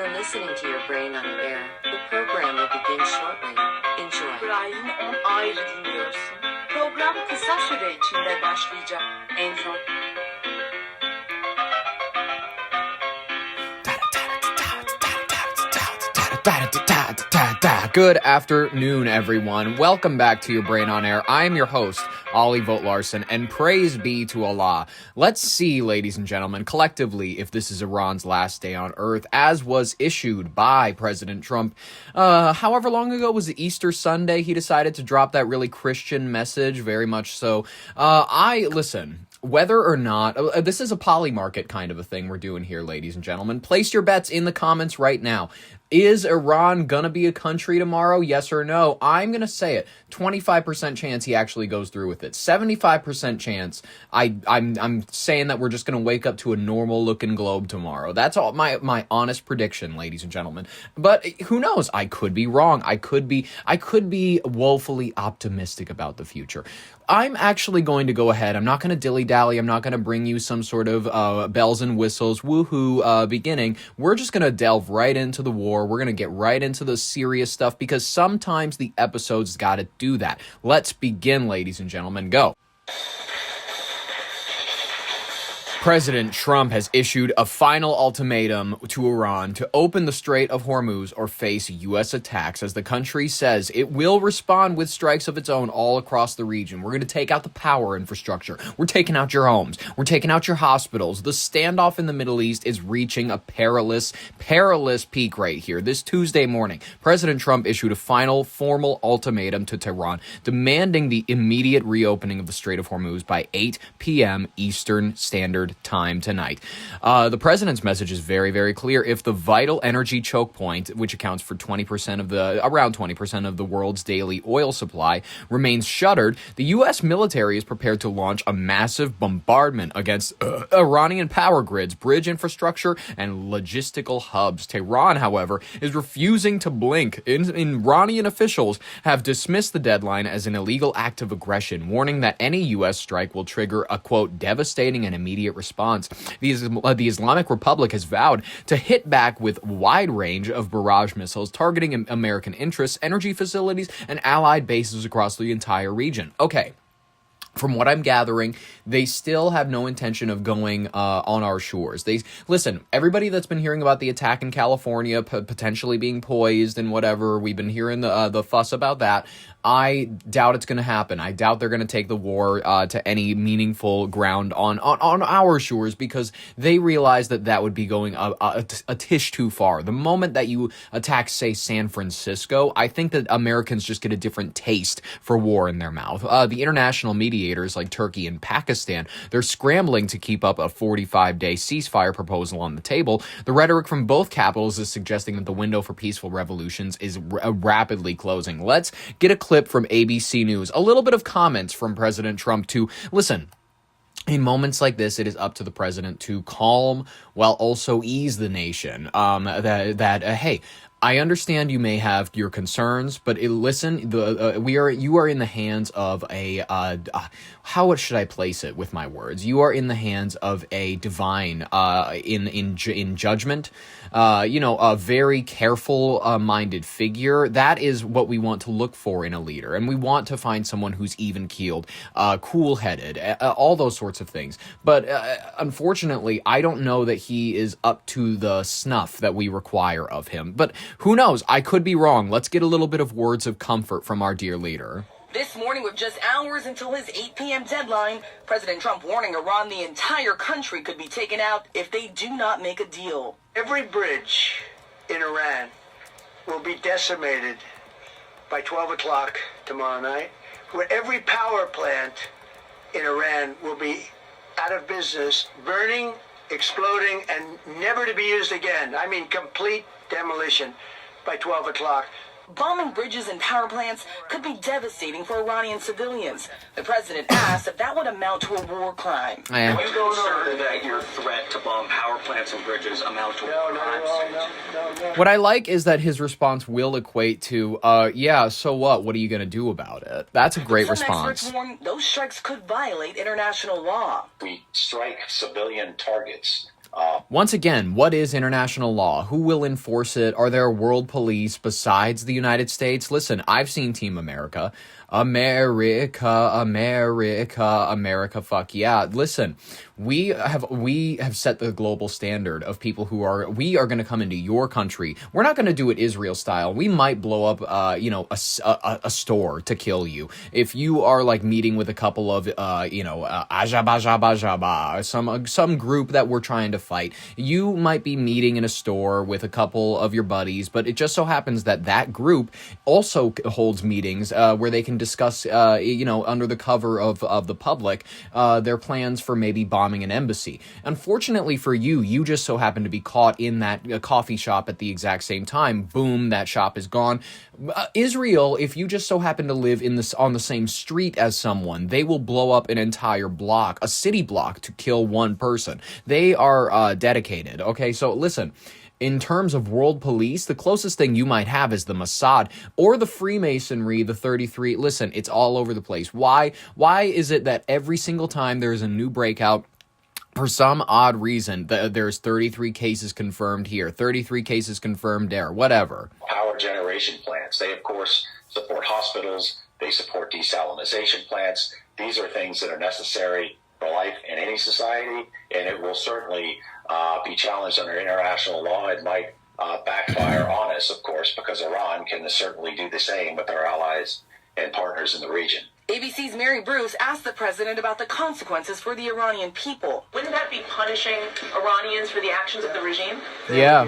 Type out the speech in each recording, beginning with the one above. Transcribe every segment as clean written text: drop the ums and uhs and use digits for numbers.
You're listening to your brain on air. The program will begin shortly. Enjoy. İbrahim 10 ayrı dinliyorsun. Program kısa süre içinde başlayacak. Enjoy. Good afternoon, everyone. Welcome back to Your Brain on Air. I am your host, Ollie Vogt Larson, and praise be to Allah. Let's see, ladies and gentlemen, collectively, if this is Iran's last day on Earth, as was issued by President Trump. However long ago was it Easter Sunday, he decided to drop that really Christian message, very much so. Listen, whether or not, this is a poly market kind of a thing we're doing here, ladies and gentlemen. Place your bets in the comments right now. Is Iran gonna be a country tomorrow? Yes or no? I'm gonna say it. 25% chance he actually goes through with it. 75% chance I'm saying that we're just gonna wake up to a normal looking globe tomorrow. That's all my honest prediction, ladies and gentlemen. But who knows? I could be wrong. I could be woefully optimistic about the future. I'm actually going to go ahead. I'm not going to dilly-dally. I'm not going to bring you some sort of bells and whistles, woohoo beginning. We're just going to delve right into the war. We're going to get right into the serious stuff because sometimes the episode's got to do that. Let's begin, ladies and gentlemen. Go. President Trump has issued a final ultimatum to Iran to open the Strait of Hormuz or face U.S. attacks as the country says it will respond with strikes of its own all across the region. We're going to take out the power infrastructure. We're taking out your homes. We're taking out your hospitals. The standoff in the Middle East is reaching a perilous peak right here. This Tuesday morning, President Trump issued a final formal ultimatum to Tehran demanding the immediate reopening of the Strait of Hormuz by 8 p.m. Eastern Standard Time tonight. The president's message is very, very clear. If the vital energy choke point, which accounts for around 20% of the world's daily oil supply, remains shuttered, the U.S. military is prepared to launch a massive bombardment against Iranian power grids, bridge infrastructure, and logistical hubs. Tehran, however, is refusing to blink. Iranian officials have dismissed the deadline as an illegal act of aggression, warning that any U.S. strike will trigger a, quote, devastating and immediate response. The Islamic Republic has vowed to hit back with a wide range of barrage missiles targeting American interests, energy facilities, and allied bases across the entire region. Okay. From what I'm gathering, they still have no intention of going on our shores. Listen, everybody that's been hearing about the attack in California potentially being poised and whatever, we've been hearing the fuss about that. I doubt it's going to happen. I doubt they're going to take the war to any meaningful ground on our shores because they realize that would be going a tish too far. The moment that you attack, say, San Francisco, I think that Americans just get a different taste for war in their mouth. The international mediators like Turkey and Pakistan, they're scrambling to keep up a 45-day ceasefire proposal on the table. The rhetoric from both capitals is suggesting that the window for peaceful revolutions is rapidly closing. Let's get a clip from ABC News. A little bit of comments from President Trump to, listen, in moments like this, it is up to the president to calm while also ease the nation. Hey, I understand you may have your concerns, but listen, you are in the hands of how should I place it with my words? You are in the hands of a divine, in judgment, a very careful, minded figure. That is what we want to look for in a leader. And we want to find someone who's even keeled, cool headed, all those sorts of things. But, unfortunately, I don't know that he is up to the snuff that we require of him. But who knows? I could be wrong. Let's get a little bit of words of comfort from our dear leader. This morning, with just hours until his 8 p.m. deadline, President Trump warning Iran the entire country could be taken out if they do not make a deal. Every bridge in Iran will be decimated by 12 o'clock tomorrow night, where every power plant in Iran will be out of business, burning, exploding, and never to be used again. I mean, complete demolition by 12 o'clock. Bombing bridges and power plants could be devastating for Iranian civilians. The president asked if that would amount to a war crime. Are you concerned that your threat to bomb power plants and bridges amount to war crimes? No. What I like is that his response will equate to, yeah, so what? What are you going to do about it? That's a great response. Experts warn those strikes could violate international law. We strike civilian targets Once again, what is international law? Who will enforce it? Are there world police besides the United States? Listen, I've seen Team America. America, fuck yeah. Listen, we have set the global standard of people we are going to come into your country. We're not going to do it Israel style. We might blow up, a store to kill you. If you are like meeting with a couple of, some group that we're trying to fight, you might be meeting in a store with a couple of your buddies, but it just so happens that group also holds meetings, where they can discuss, under the cover of the public, their plans for maybe bombing an embassy. Unfortunately for you, you just so happen to be caught in that coffee shop at the exact same time. Boom, that shop is gone. Israel, if you just so happen to live on the same street as someone, they will blow up an entire block, a city block, to kill one person. They are dedicated. Okay, so listen. In terms of world police, the closest thing you might have is the Mossad or the Freemasonry, the 33. Listen, it's all over the place. Why is it that every single time there's a new breakout, for some odd reason, there's 33 cases confirmed here, 33 cases confirmed there, whatever? Power generation plants. They, of course, support hospitals. They support desalination plants. These are things that are necessary for life in any society, and it will certainly be challenged under international law. It might backfire on us, of course, because Iran can certainly do the same with our allies and partners in the region. ABC's Mary Bruce asked the president about the consequences for the Iranian people. Wouldn't that be punishing Iranians for the actions of the regime? Yeah.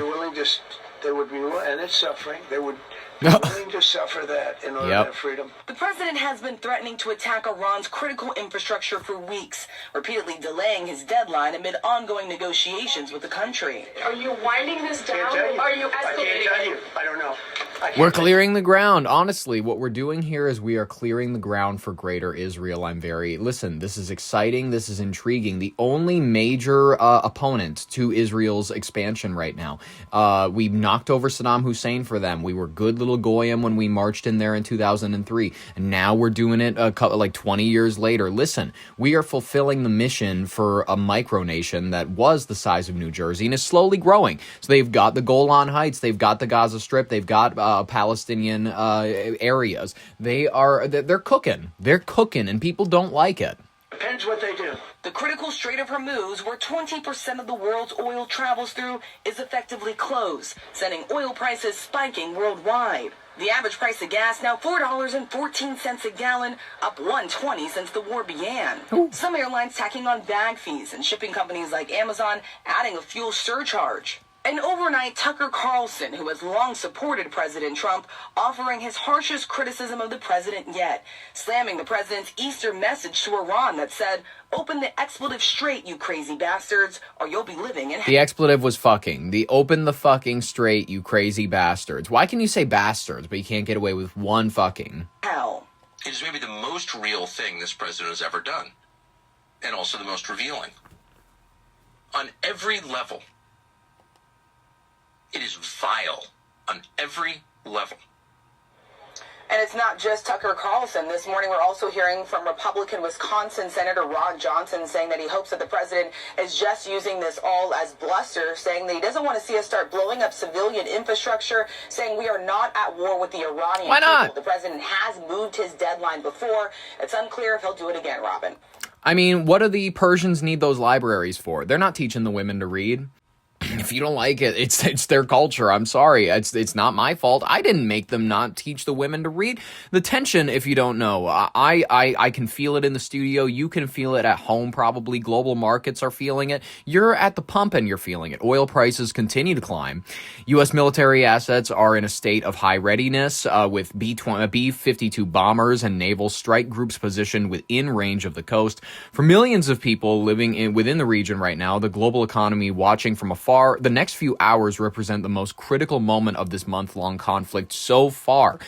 They would be, and it's suffering. They would be willing to suffer that in order to have freedom. The president has been threatening to attack Iran's critical infrastructure for weeks, repeatedly delaying his deadline amid ongoing negotiations with the country. Are you winding this down? Are you escalating? I can't tell you. I don't know. We're clearing the ground. Honestly, what we're doing here is we are clearing the ground for greater Israel. Listen, this is exciting. This is intriguing. The only major opponent to Israel's expansion right now. We knocked over Saddam Hussein for them. We were good little goyim when we marched in there in 2003. And now we're doing it like 20 years later. Listen, we are fulfilling the mission for a micronation that was the size of New Jersey and is slowly growing. So they've got the Golan Heights. They've got the Gaza Strip. They've got Palestinian areas. They're cooking. They're cooking, and people don't like it. Depends what they do. The critical Strait of Hormuz, where 20% of the world's oil travels through, is effectively closed, sending oil prices spiking worldwide. The average price of gas now $4.14 a gallon, up $1.20 since the war began. Ooh. Some airlines tacking on bag fees, and shipping companies like Amazon adding a fuel surcharge. And overnight, Tucker Carlson, who has long supported President Trump, offering his harshest criticism of the president yet, slamming the president's Easter message to Iran that said, "Open the expletive strait, you crazy bastards, or you'll be living in hell." The expletive was fucking. The open the fucking straight, you crazy bastards. Why can you say bastards, but you can't get away with one fucking? Hell. It is maybe the most real thing this president has ever done, and also the most revealing. On every level. It is vile on every level. And it's not just Tucker Carlson. This morning, we're also hearing from Republican Wisconsin Senator Ron Johnson saying that he hopes that the president is just using this all as bluster, saying that he doesn't want to see us start blowing up civilian infrastructure, saying we are not at war with the Iranian Why not? people. The president has moved his deadline before. It's unclear if he'll do it again, Robin. I mean, what do the Persians need those libraries for? They're not teaching the women to read. If you don't like it, it's their culture. I'm sorry. It's not my fault. I didn't make them not teach the women to read. The tension, if you don't know, I can feel it in the studio. You can feel it at home, probably. Global markets are feeling it. You're at the pump and you're feeling it. Oil prices continue to climb. U.S. military assets are in a state of high readiness, with B-52 bombers and naval strike groups positioned within range of the coast. For millions of people living within the region right now, the global economy watching from afar, the next few hours represent the most critical moment of this month-long conflict so far.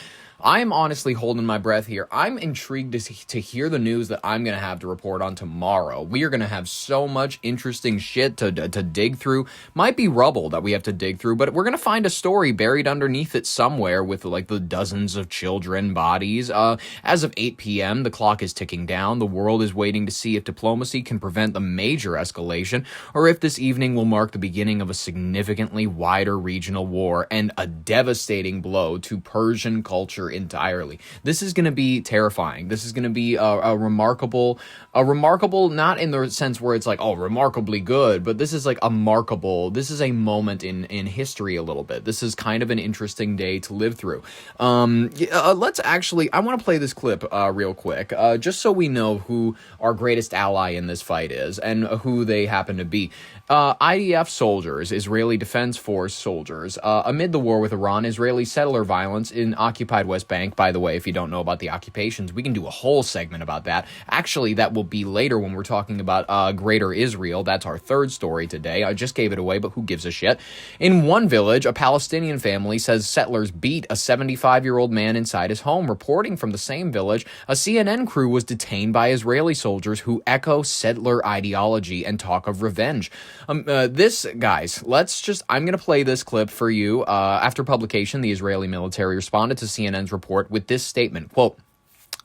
I'm honestly holding my breath here. I'm intrigued to hear the news that I'm going to have to report on tomorrow. We are going to have so much interesting shit to dig through. Might be rubble that we have to dig through, but we're going to find a story buried underneath it somewhere with like the dozens of children bodies. As of 8 p.m., the clock is ticking down. The world is waiting to see if diplomacy can prevent the major escalation, or if this evening will mark the beginning of a significantly wider regional war and a devastating blow to Persian culture entirely. This is going to be terrifying. This is going to be a remarkable, not in the sense where it's like, oh, remarkably good, but this is like this is a moment in history a little bit. This is kind of an interesting day to live through. I want to play this clip real quick, just so we know who our greatest ally in this fight is and who they happen to be. IDF soldiers, Israeli Defense Force soldiers, amid the war with Iran, Israeli settler violence in occupied West Bank. By the way, if you don't know about the occupations, we can do a whole segment about that. Actually, that will be later when we're talking about Greater Israel. That's our third story today. I just gave it away, but who gives a shit? In one village, a Palestinian family says settlers beat a 75-year-old man inside his home. Reporting from the same village, a CNN crew was detained by Israeli soldiers who echo settler ideology and talk of revenge. I'm going to play this clip for you. After publication, the Israeli military responded to CNN's report with this statement, quote,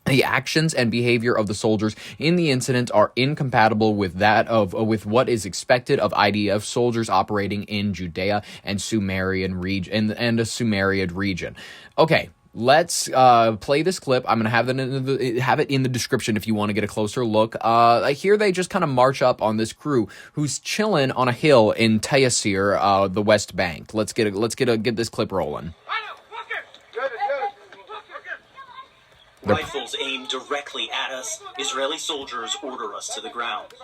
"The actions and behavior of the soldiers in the incident are incompatible with what is expected of IDF soldiers operating in Judea and Sumerian region and a Sumerian region." Okay. Let's play this clip. I'm going to have it in the description if you want to get a closer look. Here they just kind of march up on this crew who's chilling on a hill in Taysir, the West Bank. Let's get this clip rolling. Rifles aimed directly at us. Israeli soldiers order us to the ground.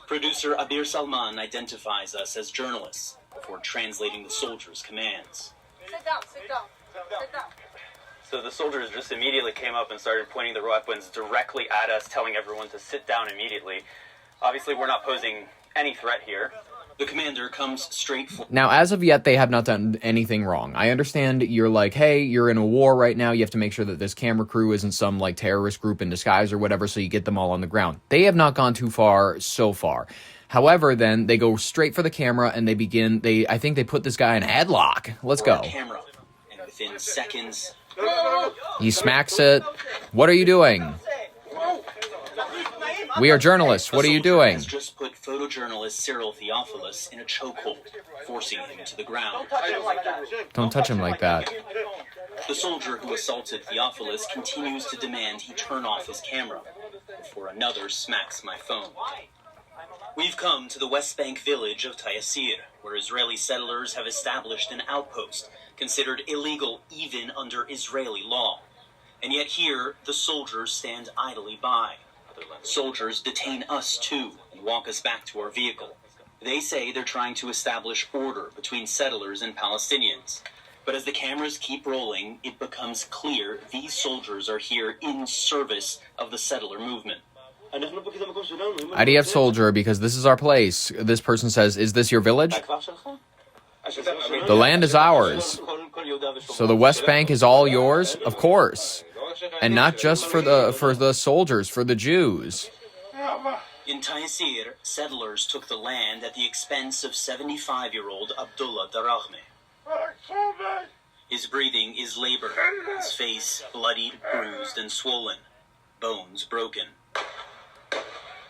Producer Abir Salman identifies us as journalists before translating the soldiers' commands. Sit down, sit down, sit down. So the soldiers just immediately came up and started pointing their weapons directly at us, telling everyone to sit down immediately. Obviously, we're not posing any threat here. The commander comes straight for... Now, as of yet, they have not done anything wrong. I understand you're like, hey, you're in a war right now. You have to make sure that this camera crew isn't some like terrorist group in disguise or whatever, so you get them all on the ground. They have not gone too far so far. However, then they go straight for the camera and I think they put this guy in a headlock. Let's go. Camera. And within seconds... He smacks it. What are you doing? We are journalists. What are you doing? Has just put photojournalist Cyril Theophilus in a chokehold, forcing him to the ground. Don't touch him like that. The soldier who assaulted Theophilus continues to demand he turn off his camera before another smacks my phone. We've come to the West Bank village of Taysir, where Israeli settlers have established an outpost considered illegal even under Israeli law. And yet here, the soldiers stand idly by. Soldiers detain us too and walk us back to our vehicle. They say they're trying to establish order between settlers and Palestinians. But as the cameras keep rolling, it becomes clear these soldiers are here in service of the settler movement. IDF soldier, because this is our place. This person says, is this your village? The land is ours. So the West Bank is all yours? Of course. And not just for the soldiers, for the Jews. In Taysir, settlers took the land at the expense of 75-year-old Abdullah Darahme. His breathing is labored, his face bloodied, bruised, and swollen, bones broken.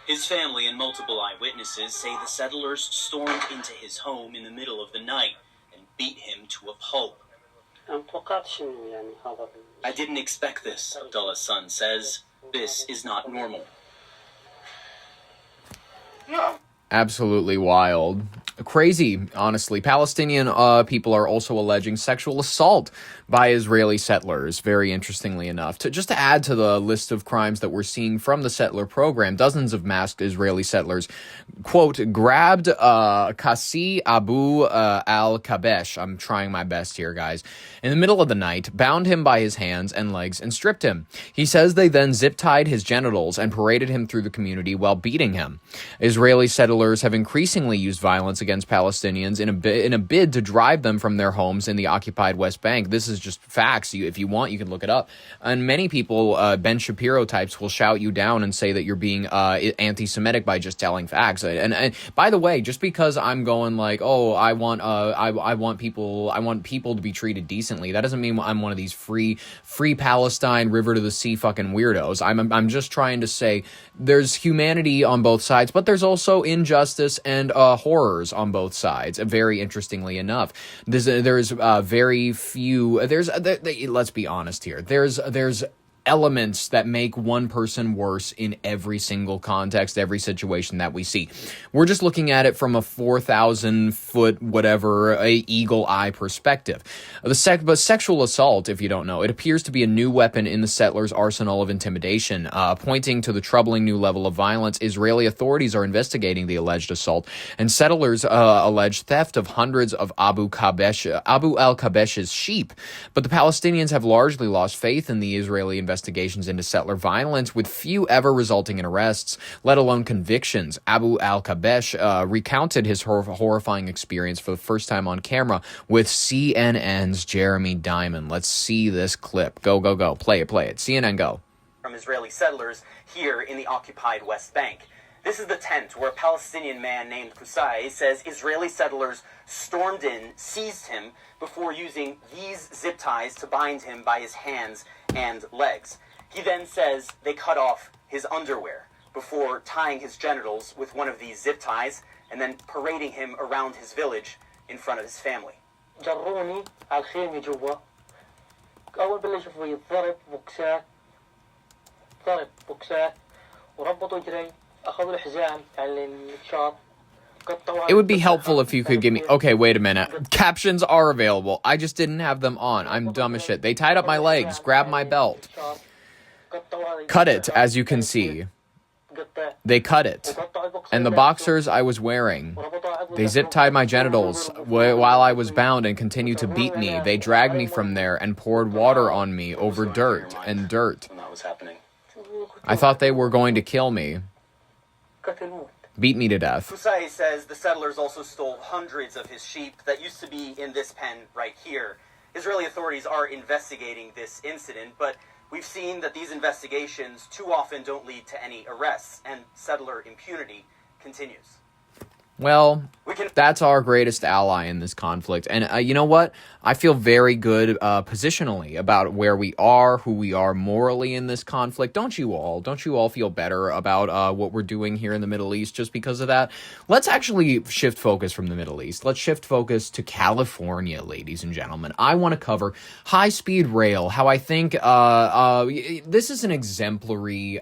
His family and multiple eyewitnesses say the settlers stormed into his home in the middle of the night and beat him to a pulp. I didn't expect this, Abdullah's son says. This is not normal. Absolutely wild. Crazy, honestly. Palestinian people are also alleging sexual assault by Israeli settlers, very interestingly enough. Just to add to the list of crimes that we're seeing from the settler program, dozens of masked Israeli settlers, quote, grabbed Kasi Abu al-Kabesh, I'm trying my best here, guys, in the middle of the night, bound him by his hands and legs, and stripped him. He says they then zip-tied his genitals and paraded him through the community while beating him. Israeli settlers have increasingly used violence against against Palestinians in a bid to drive them from their homes in the occupied West Bank. This is just facts. If you want, you can look it up. And many people, Ben Shapiro types, will shout you down and say that you're being anti-Semitic by just telling facts. And by the way, just because I'm going like, oh, I want people to be treated decently, that doesn't mean I'm one of these free Palestine, river to the sea fucking weirdos. I'm just trying to say there's humanity on both sides, but there's also injustice and horrors on both sides. Very interestingly enough, there's very few. Let's be honest here. There's elements that make one person worse in every single context, every situation that we see. We're just looking at it from a 4,000-foot, whatever, eagle eye perspective. But sexual assault, if you don't know, it appears to be a new weapon in the settlers' arsenal of intimidation. Pointing to the troubling new level of violence, Israeli authorities are investigating the alleged assault, and settlers allege theft of hundreds of Abu al-Kabesh's sheep. But the Palestinians have largely lost faith in the Israeli investigations into settler violence, with few ever resulting in arrests, let alone convictions. Abu al-Kabesh recounted his horrifying experience for the first time on camera with CNN's Jeremy Diamond. Let's see this clip. Go. Play it. CNN, go. From Israeli settlers here in the occupied West Bank. This is the tent where a Palestinian man named Kusai says Israeli settlers stormed in, seized him, before using these zip ties to bind him by his hands and legs. He then says they cut off his underwear before tying his genitals with one of these zip ties and then parading him around his village in front of his family. جروني على الخيمة جوا. أول بلشوا في ضرب بوكسات وربطوا جري أخذوا الحزام على الشاط. It would be helpful if you could give me... Okay, wait a minute. Captions are available. I just didn't have them on. I'm dumb as shit. They tied up my legs, grabbed my belt. Cut it, as you can see. They cut it. And the boxers I was wearing, they zip-tied my genitals while I was bound and continued to beat me. They dragged me from there and poured water on me over dirt. I thought they were going to kill me. Beat me to death. Kusai says the settlers also stole hundreds of his sheep that used to be in this pen right here. Israeli authorities are investigating this incident, but we've seen that these investigations too often don't lead to any arrests, and settler impunity continues. Well, that's our greatest ally in this conflict. And you know what? I feel very good positionally about where we are, who we are morally in this conflict. Don't you all? Don't you all feel better about what we're doing here in the Middle East just because of that? Let's actually shift focus from the Middle East. Let's shift focus to California, ladies and gentlemen. I want to cover high-speed rail, how I think this is an exemplary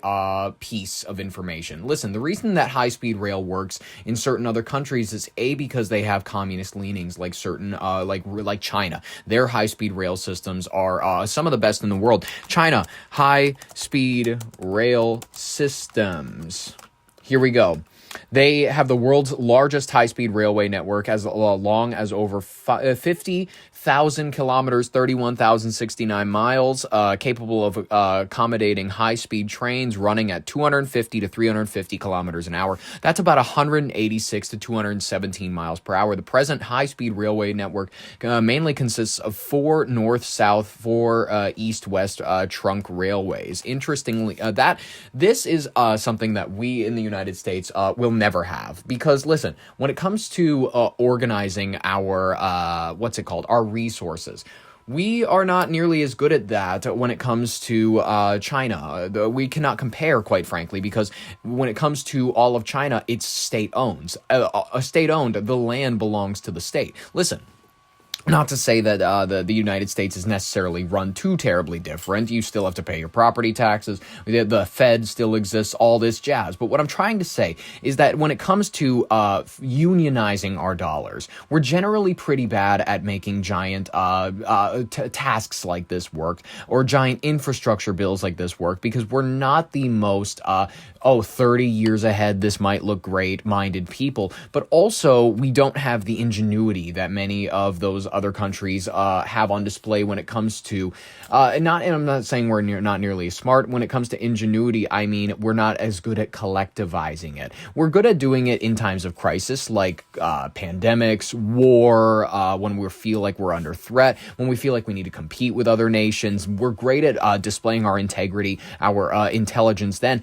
piece of information. Listen, the reason that high-speed rail works in certain other countries is because they have communist leanings, like certain like China. Their high-speed rail systems are some of the best in the world. China, high-speed rail systems. Here we go. They have the world's largest high-speed railway network, as long as over 50,000 kilometers, 31,069 miles, capable of accommodating high-speed trains running at 250 to 350 kilometers an hour. That's about 186 to 217 miles per hour. The present high-speed railway network mainly consists of 4 north-south, 4 east-west trunk railways. Interestingly, this is something that we in the United States will never have, because listen, when it comes to organizing our our resources, we are not nearly as good at that when it comes to China. We cannot compare, quite frankly, because when it comes to all of China, it's state-owned. State-owned, the land belongs to the state. Listen, not to say that the United States is necessarily run too terribly different. You still have to pay your property taxes. The Fed still exists, all this jazz. But what I'm trying to say is that when it comes to unionizing our dollars, we're generally pretty bad at making giant tasks like this work, or giant infrastructure bills like this work, because we're not the most 30 years ahead, this might look great minded people. But also, we don't have the ingenuity that many of those other countries have on display when it comes to and I'm not saying we're not nearly as smart when it comes to ingenuity. I mean, we're not as good at collectivizing it. We're good at doing it in times of crisis, like pandemics, war, when we feel like we're under threat, when we feel like we need to compete with other nations. We're great at displaying our integrity, our intelligence. Then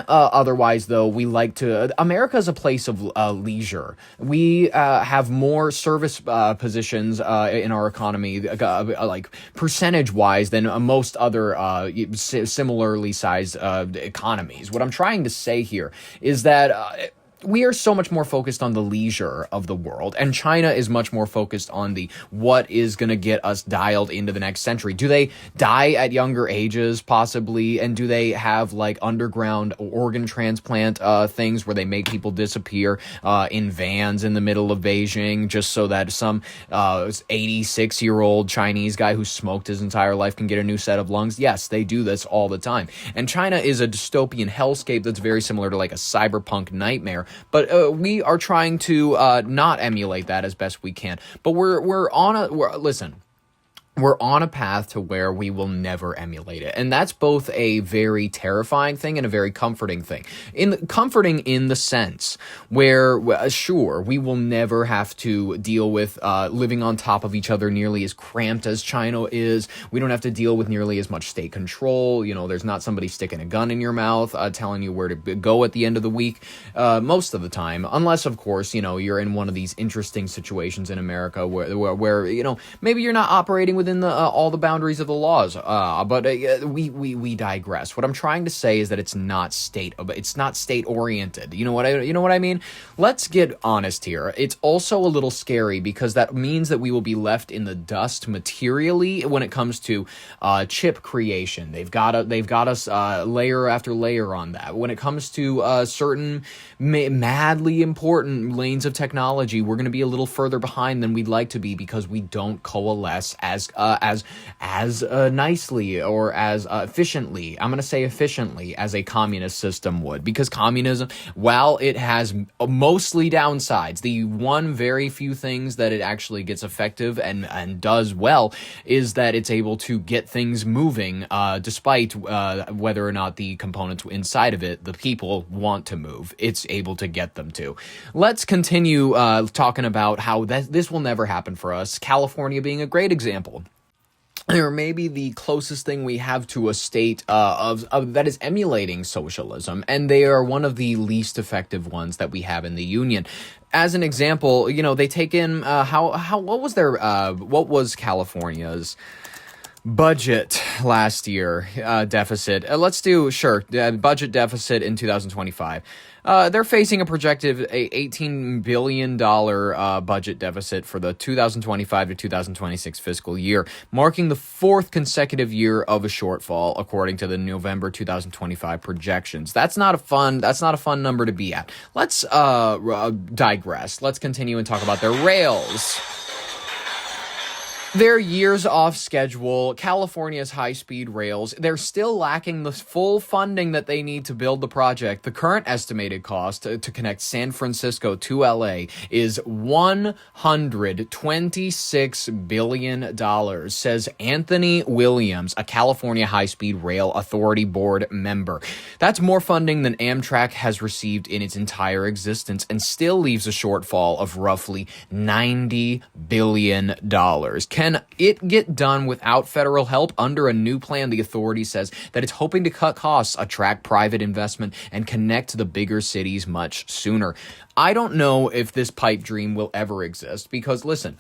otherwise, though, we like to. America is a place of leisure. We have more service positions in our economy, like percentage-wise, than most other similarly sized economies. What I'm trying to say here is that we are so much more focused on the leisure of the world, and China is much more focused on the what is going to get us dialed into the next century. Do they die at younger ages, possibly? And do they have like underground organ transplant things where they make people disappear in vans in the middle of Beijing just so that some 86-year-old Chinese guy who smoked his entire life can get a new set of lungs? Yes, they do this all the time. And China is a dystopian hellscape that's very similar to like a cyberpunk nightmare. But we are trying to not emulate that as best we can. But we're on a path to where we will never emulate it. And that's both a very terrifying thing and a very comforting thing. Comforting in the sense where, sure, we will never have to deal with living on top of each other nearly as cramped as China is. We don't have to deal with nearly as much state control. You know, there's not somebody sticking a gun in your mouth telling you where to go at the end of the week most of the time. Unless, of course, you know, you're in one of these interesting situations in America where you know, maybe you're not operating within the all the boundaries of the laws, but we digress. What I'm trying to say is that it's not state oriented. You know what I mean? Let's get honest here. It's also a little scary because that means that we will be left in the dust materially when it comes to chip creation. They've got us layer after layer on that. When it comes to certain madly important lanes of technology, we're going to be a little further behind than we'd like to be because we don't coalesce as nicely or as efficiently, I'm going to say efficiently, as a communist system would. Because communism, while it has mostly downsides, the one very few things that it actually gets effective and does well is that it's able to get things moving despite whether or not the components inside of it, the people, want to move. It's able to get them to. Let's continue talking about how this will never happen for us. California being a great example. Or maybe the closest thing we have to a state of that is emulating socialism, and they are one of the least effective ones that we have in the Union. As an example, you know, they take in what was California's budget last year deficit? Let's do budget deficit in 2025. They're facing a projected $18 billion budget deficit for the 2025 to 2026 fiscal year, marking the fourth consecutive year of a shortfall, according to the November 2025 projections. That's not a fun number to be at. Let's digress. Let's continue and talk about their rails. They're years off schedule. California's high-speed rails, they're still lacking the full funding that they need to build the project. The current estimated cost to connect San Francisco to LA is $126 billion, says Anthony Williams, a California High-Speed Rail Authority Board member. That's more funding than Amtrak has received in its entire existence and still leaves a shortfall of roughly $90 billion. Can it get done without federal help? Under a new plan, the authority says that it's hoping to cut costs, attract private investment, and connect to the bigger cities much sooner. I don't know if this pipe dream will ever exist because, listen,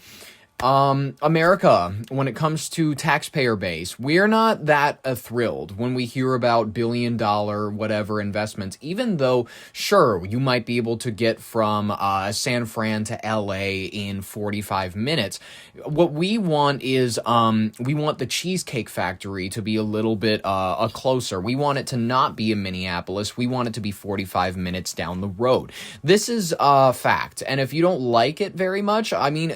America, when it comes to taxpayer base, we're not that thrilled when we hear about billion-dollar whatever investments, even though, sure, you might be able to get from San Fran to LA in 45 minutes. What we want is, we want the Cheesecake Factory to be a little bit closer. We want it to not be in Minneapolis. We want it to be 45 minutes down the road. This is a fact, and if you don't like it very much, I mean,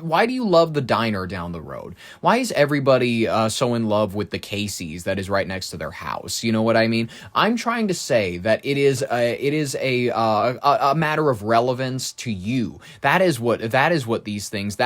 why do you love the diner down the road? Why is everybody so in love with the Casey's that is right next to their house? You know what I mean? I'm trying to say that it is a matter of relevance to you. That is what these things.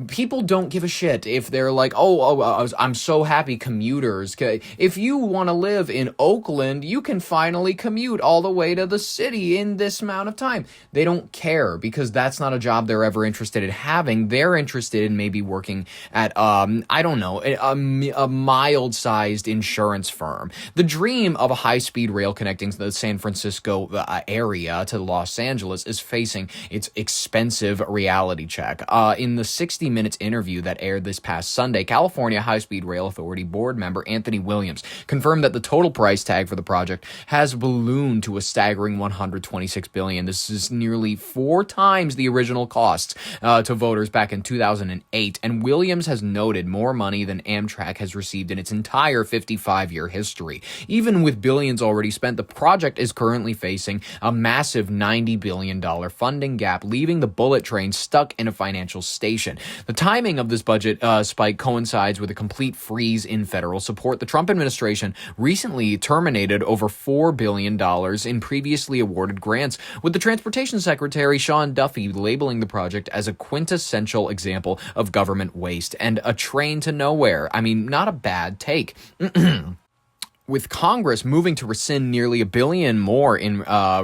People don't give a shit if they're like, I'm so happy commuters. If you want to live in Oakland, you can finally commute all the way to the city in this amount of time. They don't care because that's not a job they're ever interested in having. They're interested in maybe working at, I don't know, a mild-sized insurance firm. The dream of a high-speed rail connecting the San Francisco area to Los Angeles is facing its expensive reality check. In the 60 Minutes interview that aired this past Sunday, California High-Speed Rail Authority board member Anthony Williams confirmed that the total price tag for the project has ballooned to a staggering $126 billion. This is nearly 4 times the original costs to voters back in 2008, and Williams has noted more money than Amtrak has received in its entire 55-year history. Even with billions already spent, the project is currently facing a massive $90 billion funding gap, leaving the bullet train stuck in a financial station. The timing of this budget spike coincides with a complete freeze in federal support. The Trump administration recently terminated over $4 billion in previously awarded grants, with the Transportation Secretary Sean Duffy labeling the project as a quintessential example of government waste and a train to nowhere. I mean, not a bad take. With Congress moving to rescind nearly $1 billion more in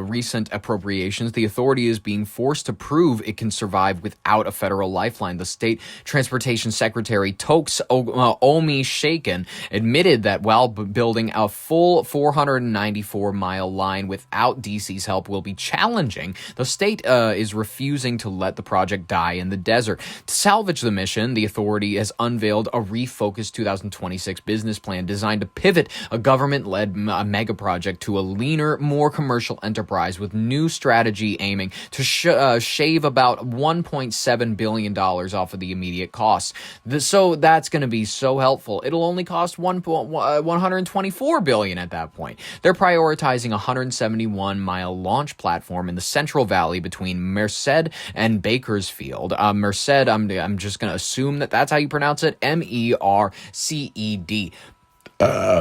recent appropriations, the authority is being forced to prove it can survive without a federal lifeline. The state transportation secretary Tokes Omi Shaken admitted that while building a full 494-mile line without DC's help will be challenging, the state is refusing to let the project die in the desert. To salvage the mission, the authority has unveiled a refocused 2026 business plan designed to pivot a government-led mega project to a leaner, more commercial enterprise with new strategy aiming to shave about $1.7 billion off of the immediate costs. So that's going to be so helpful. It'll only cost $124 billion at that point. They're prioritizing a 171-mile launch platform in the Central Valley between Merced and Bakersfield. Merced, I'm just going to assume that that's how you pronounce it, MERCED.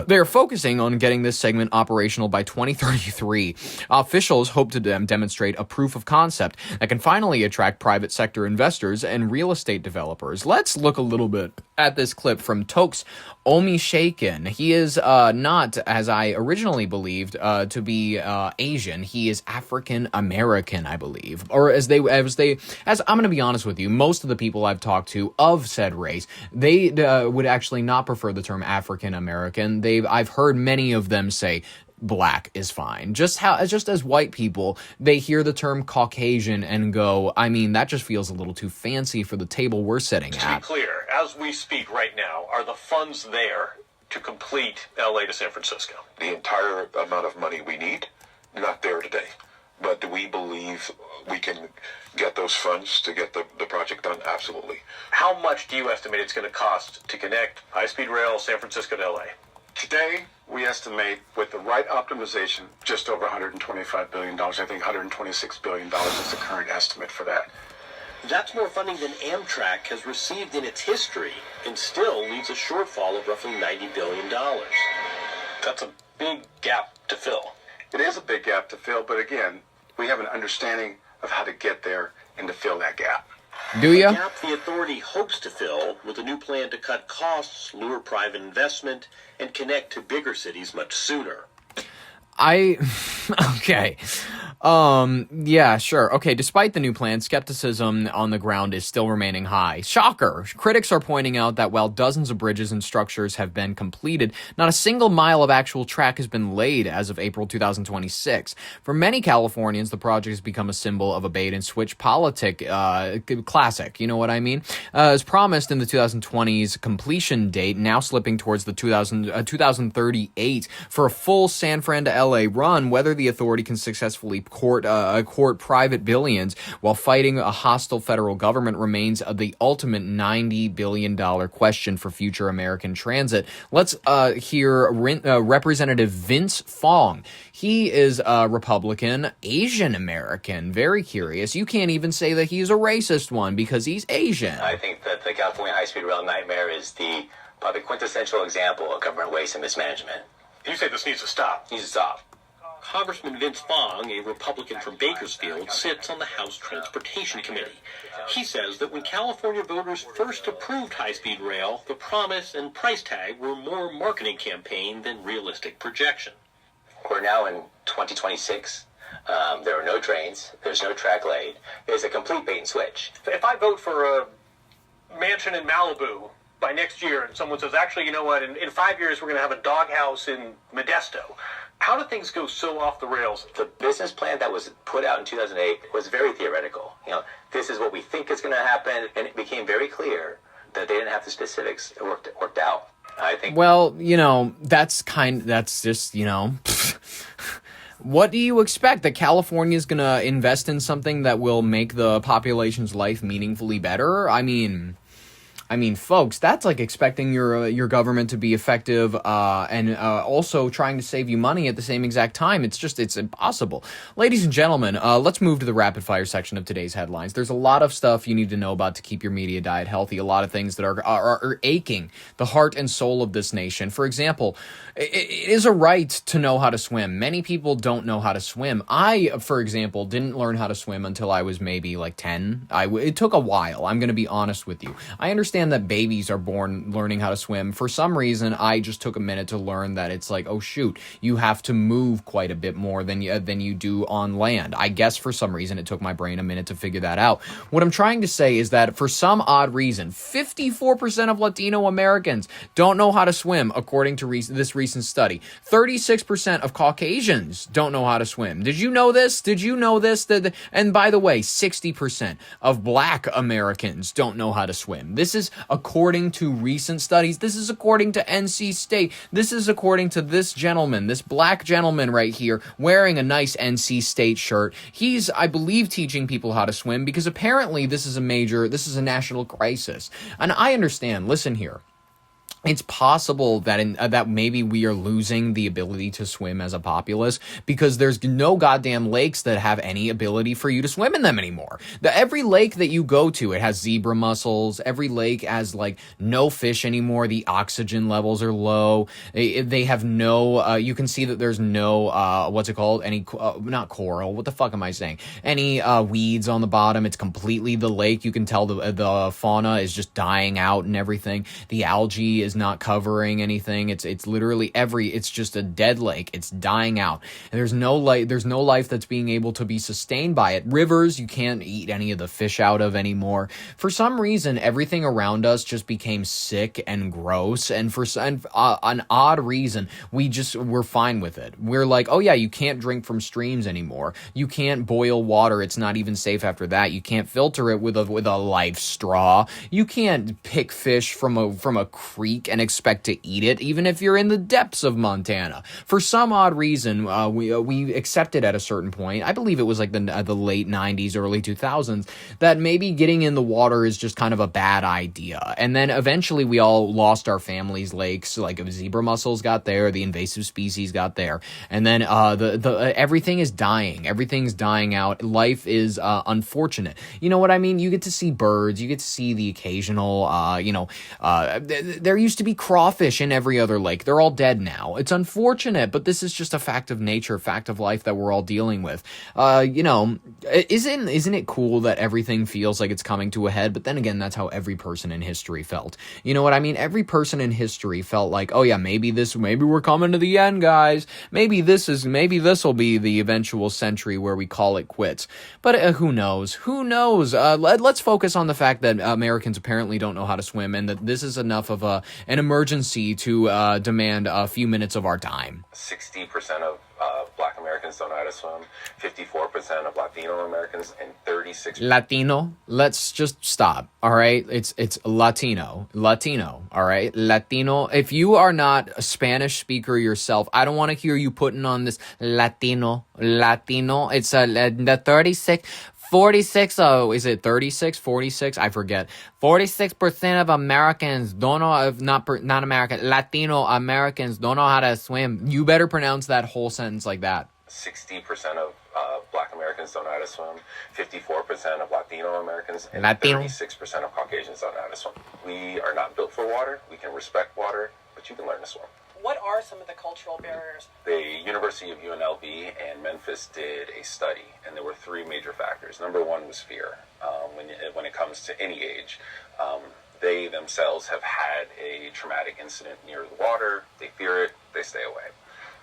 They're focusing on getting this segment operational by 2033. Officials hope to demonstrate a proof of concept that can finally attract private sector investors and real estate developers. Let's look a little bit at this clip from Tokes Omi Shaken. He is not, as I originally believed, to be Asian. He is African American, I believe. Or as I'm going to be honest with you, most of the people I've talked to of said race, they would actually not prefer the term African American. I've heard many of them say black is fine. Just as white people, they hear the term Caucasian and go, I mean, that just feels a little too fancy for the table we're sitting at. To be clear, as we speak right now, are the funds there to complete LA to San Francisco? The entire amount of money we need, not there today. But do we believe we can get those funds to get the project done? Absolutely. How much do you estimate it's going to cost to connect high-speed rail San Francisco to LA? Today, we estimate with the right optimization, just over $125 billion. I think $126 billion is the current estimate for that. That's more funding than Amtrak has received in its history and still leaves a shortfall of roughly $90 billion. That's a big gap to fill. It is a big gap to fill, but again, we have an understanding of how to get there and to fill that gap. Do you? A gap the authority hopes to fill with a new plan to cut costs, lure private investment, and connect to bigger cities much sooner. Okay. Yeah, sure. Okay, despite the new plan, skepticism on the ground is still remaining high. Shocker! Critics are pointing out that while dozens of bridges and structures have been completed, not a single mile of actual track has been laid as of April 2026. For many Californians, the project has become a symbol of a bait-and-switch politic, classic, you know what I mean? As promised in the 2020s completion date, now slipping towards the 2038 for a full San Fran to LA run, whether the authority can successfully court private billions while fighting a hostile federal government remains the ultimate $90 billion question for future American transit. Let's hear Representative Vince Fong. He is a Republican, Asian American. Very curious. You can't even say that he's a racist one because he's Asian. I think that the California high-speed rail nightmare is probably quintessential example of government waste and mismanagement. You say this needs to stop. Needs to stop. Congressman Vince Fong, a Republican from Bakersfield, sits on the House Transportation Committee. He says that when California voters first approved high-speed rail, the promise and price tag were more marketing campaign than realistic projection. We're now in 2026. There are no trains. There's no track laid. There's a complete bait and switch. If I vote for a mansion in Malibu by next year and someone says, actually, you know what, in 5 years we're going to have a doghouse in Modesto, how do things go so off the rails? The business plan that was put out in 2008 was very theoretical. This is what we think is going to happen, and it became very clear that they didn't have the specifics worked out. I think. Well, that's just, what do you expect? That California is going to invest in something that will make the population's life meaningfully better? I mean, folks, that's like expecting your government to be effective and also trying to save you money at the same exact time. It's impossible. Ladies and gentlemen, let's move to the rapid fire section of today's headlines. There's a lot of stuff you need to know about to keep your media diet healthy. A lot of things that are aching the heart and soul of this nation. For example, it is a right to know how to swim. Many people don't know how to swim. I, for example, didn't learn how to swim until I was maybe like 10. It took a while. I'm going to be honest with you. I understand that babies are born learning how to swim. For some reason, I just took a minute to learn that it's like, oh shoot, you have to move quite a bit more than you do on land. I guess for some reason it took my brain a minute to figure that out. What I'm trying to say is that for some odd reason, 54% of Latino Americans don't know how to swim, according to this recent study. 36% of Caucasians don't know how to swim. Did you know this? And by the way, 60% of Black Americans don't know how to swim. This is according to recent studies. This is according to NC State. This is according to this gentleman, this black gentleman right here, wearing a nice NC State shirt. He's, I believe, teaching people how to swim because apparently this is a national crisis. And I understand, listen here. It's possible that that maybe we are losing the ability to swim as a populace because there's no goddamn lakes that have any ability for you to swim in them anymore. Every lake that you go to, it has zebra mussels. Every lake has like no fish anymore. The oxygen levels are low. They have no, you can see that there's no, what's it called? Any, not coral. What the fuck am I saying? Any weeds on the bottom. It's completely the lake. You can tell the fauna is just dying out and everything. The algae is not covering anything. It's literally it's just a dead lake. It's dying out. And there's no life that's being able to be sustained by it. Rivers, you can't eat any of the fish out of anymore. For some reason, everything around us just became sick and gross. And for an odd reason, we're fine with it. We're like, oh yeah, you can't drink from streams anymore. You can't boil water. It's not even safe after that. You can't filter it with a life straw. You can't pick fish from a creek and expect to eat it, even if you're in the depths of Montana. For some odd reason, we accepted at a certain point, I believe it was like the late 90s, early 2000s, that maybe getting in the water is just kind of a bad idea. And then eventually we all lost our families' lakes, like zebra mussels got there, the invasive species got there, and then everything is dying. Everything's dying out. Life is unfortunate. You know what I mean? You get to see birds, you get to see the occasional, there used to be crawfish in every other lake. They're all dead now. It's unfortunate, but this is just a fact of nature, fact of life that we're all dealing with. Isn't it cool that everything feels like it's coming to a head? But then again, that's how every person in history felt. You know what I mean? Every person in history felt like, oh yeah, maybe we're coming to the end, guys. Maybe this will be the eventual century where we call it quits. But who knows? Who knows? Let's focus on the fact that Americans apparently don't know how to swim, and that this is enough of an emergency to demand a few minutes of our time. 60% of Black Americans don't know how to swim. 54% of Latino Americans, and 36%. Latino? Let's just stop. All right, it's Latino. All right, Latino. If you are not a Spanish speaker yourself, I don't want to hear you putting on this Latino. It's the 46, is it 36, 46? I forget. 46% of Americans don't know, not American, Latino Americans don't know how to swim. You better pronounce that whole sentence like that. 60% of Black Americans don't know how to swim. 54% of Latino Americans, and 36% of Caucasians don't know how to swim. We are not built for water. We can respect water, but you can learn to swim. What are some of the cultural barriers? The University of UNLV and Memphis did a study, and there were three major factors. Number one was fear. When it comes to any age, they themselves have had a traumatic incident near the water. They fear it. They stay away.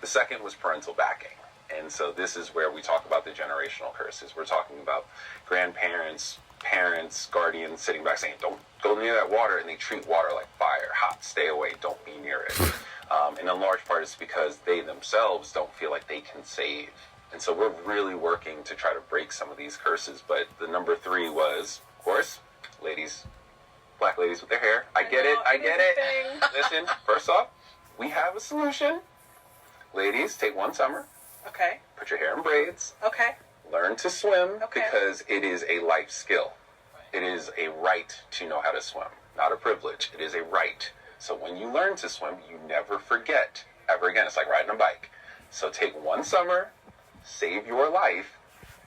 The second was parental backing. And so this is where we talk about the generational curses. We're talking about grandparents, parents, guardians sitting back saying, don't go near that water, and they treat water like fire, hot, stay away, don't be near it. And in large part it's because they themselves don't feel like they can save. And so we're really working to try to break some of these curses. But the number three was, of course, ladies, black ladies with their hair. I get it. Listen, first off, we have a solution. Ladies, take one summer. Okay. Put your hair in braids. Okay. Learn to swim Okay. because it is a life skill. It is a right to know how to swim, not a privilege. It is a right. So when you learn to swim, you never forget ever again. It's like riding a bike. So take one summer, save your life,